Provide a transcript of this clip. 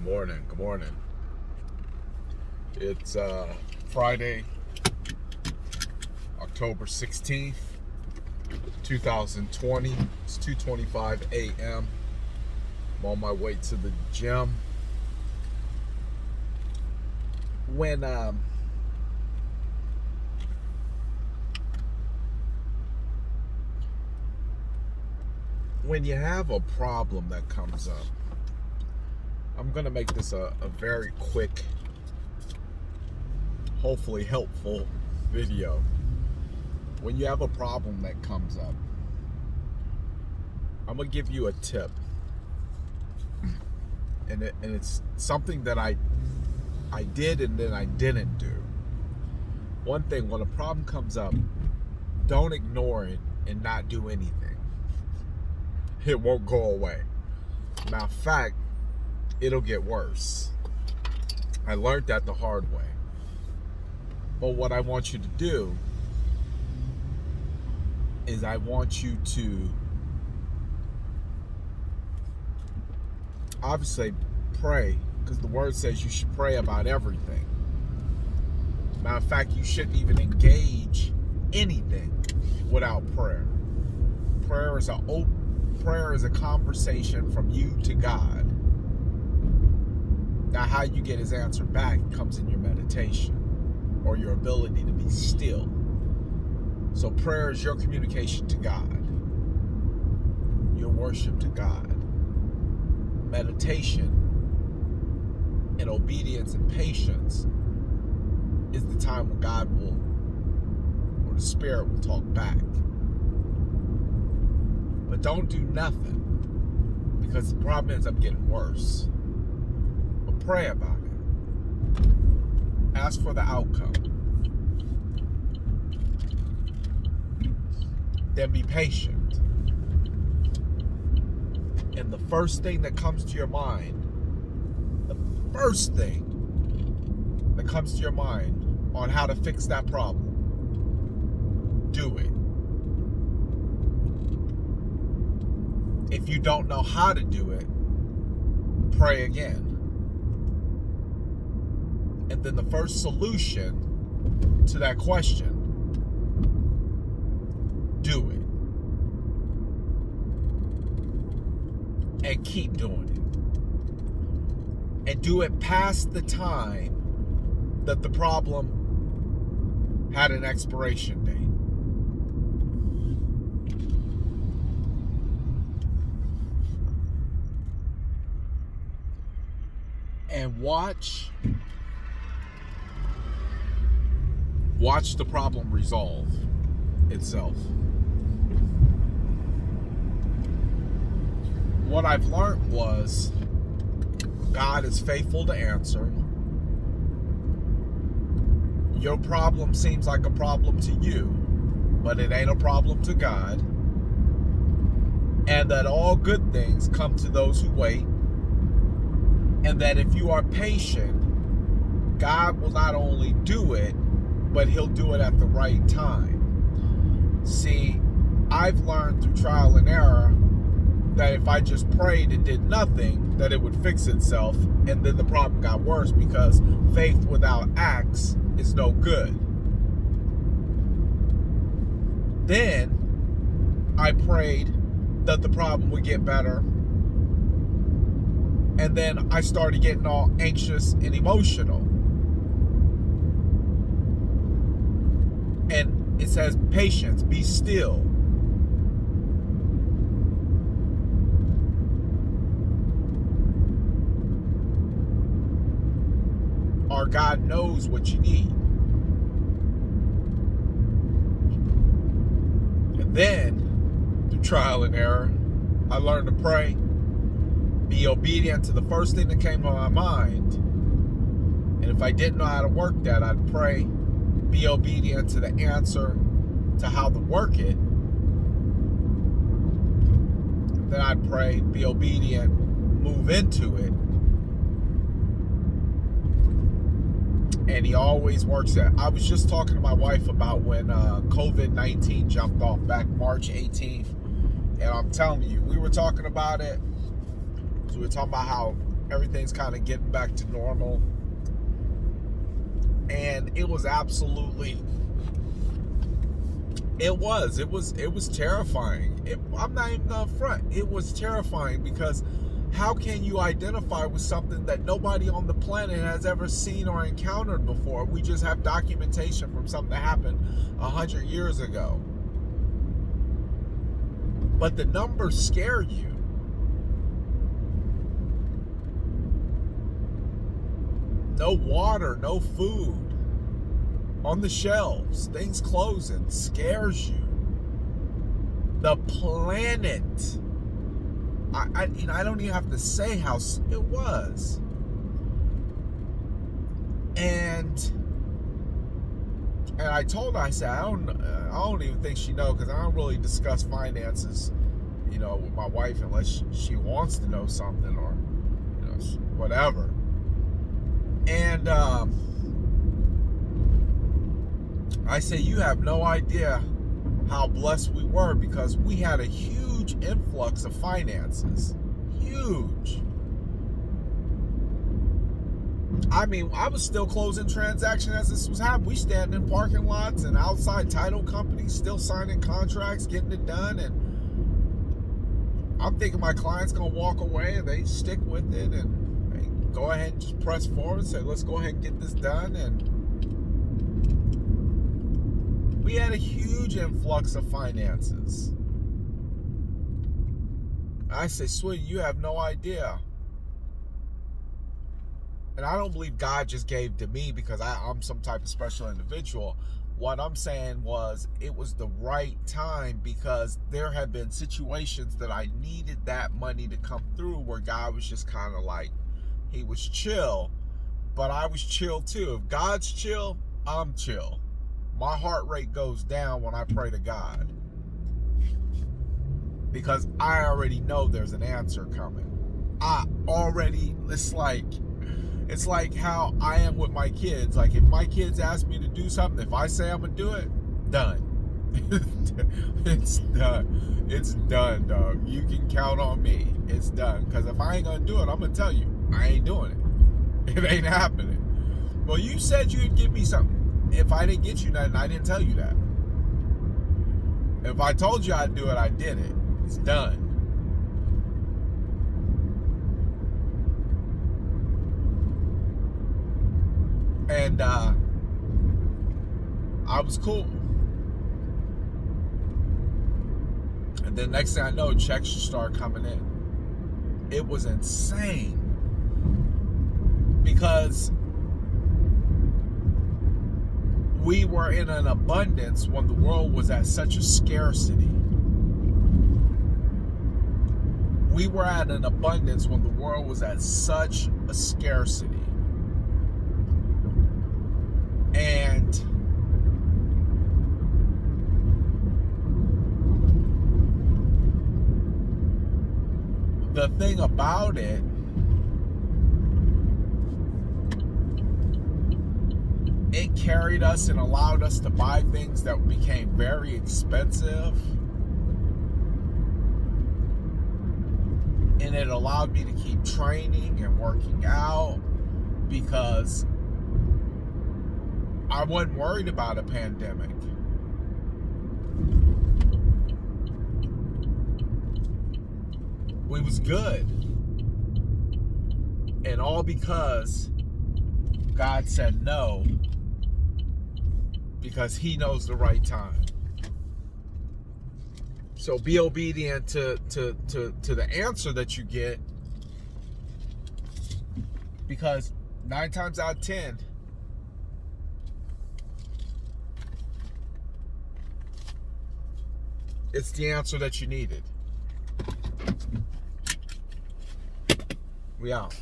Morning. Good morning. It's Friday, October 16th, 2020. It's 2:25 a.m. I'm on my way to the gym. When you have a problem that comes up, I'm going to make this a very quick, hopefully helpful video. When you have a problem that comes up, I'm going to give you a tip. And it's something that I did and then I didn't do. One thing, when a problem comes up, don't ignore it and not do anything. It won't go away. Matter of fact, it'll get worse. I learned that the hard way. But what I want you to do is I want you to obviously pray, because the word says you should pray about everything. Matter of fact, you shouldn't even engage anything without prayer. Prayer is a conversation from you to God. Now, how you get his answer back comes in your meditation or your ability to be still. So prayer is your communication to God, your worship to God. Meditation and obedience and patience is the time when God will, or the Spirit will talk back. But don't do nothing, because the problem ends up getting worse. But pray about it. Ask for the outcome. Then be patient. And the first thing that comes to your mind, on how to fix that problem, do it. If you don't know how to do it, pray again. And then the first solution to that question, do it. And keep doing it. And do it past the time that the problem had an expiration date. And watch the problem resolve itself. What I've learned was God is faithful to answer. Your problem seems like a problem to you, but it ain't a problem to God. And that all good things come to those who wait. And that if you are patient, God will not only do it, but he'll do it at the right time. See, I've learned through trial and error that if I just prayed and did nothing, that it would fix itself, and then the problem got worse, because faith without acts is no good. Then I prayed that the problem would get better, and then I started getting all anxious and emotional. And it says, patience, be still. Our God knows what you need. And then, through trial and error, I learned to pray, be obedient to the first thing that came to my mind. And if I didn't know how to work that, I'd pray, be obedient to the answer to how to work it. Then I'd pray, be obedient, move into it. And he always works it. I was just talking to my wife about when COVID-19 jumped off back March 18th. And I'm telling you, we were talking about it. So we were talking about how everything's kind of getting back to normal. And it was absolutely, it was terrifying. I'm not even gonna front. It was terrifying because how can you identify with something that nobody on the planet has ever seen or encountered before? We just have documentation from something that happened 100 years ago. But the numbers scare you. No water, no food on the shelves, things closing, scares you. The planet, I don't even have to say how it was. And I told her, I said, I don't even think she knows, because I don't really discuss finances, with my wife unless she wants to know something, or whatever. And I say, you have no idea how blessed we were, because we had a huge influx of finances. Huge. I mean, I was still closing transactions as this was happening. We standing in parking lots and outside title companies, still signing contracts, getting it done. And I'm thinking my client's going to walk away, and they stick with it and they go ahead and just press forward and say, let's go ahead and get this done. And we had a huge influx of finances. I say, sweetie, you have no idea. And I don't believe God just gave to me because I'm some type of special individual. What I'm saying was, it was the right time, because there have been situations that I needed that money to come through, where God was just kind of like, he was chill, but I was chill too. If God's chill, I'm chill. My heart rate goes down when I pray to God, because I already know there's an answer coming. It's like how I am with my kids. Like, if my kids ask me to do something, if I say I'm gonna do it, done. It's done. It's done, dog. You can count on me. It's done. Because if I ain't gonna do it, I'm gonna tell you, I ain't doing it. It ain't happening. Well, you said you'd give me something. If I didn't get you nothing, I didn't tell you that. If I told you I'd do it, I did it. It's done. And I was cool. And then next thing I know, checks start coming in. It was insane, because we were in an abundance when the world was at such a scarcity. We were at an abundance when the world was at such a scarcity. And the thing about it, it carried us and allowed us to buy things that became very expensive. And it allowed me to keep training and working out, because I wasn't worried about a pandemic. We was good. And all because God said no, because he knows the right time. So be obedient to the answer that you get, because 9 times out of 10, it's the answer that you needed. We out.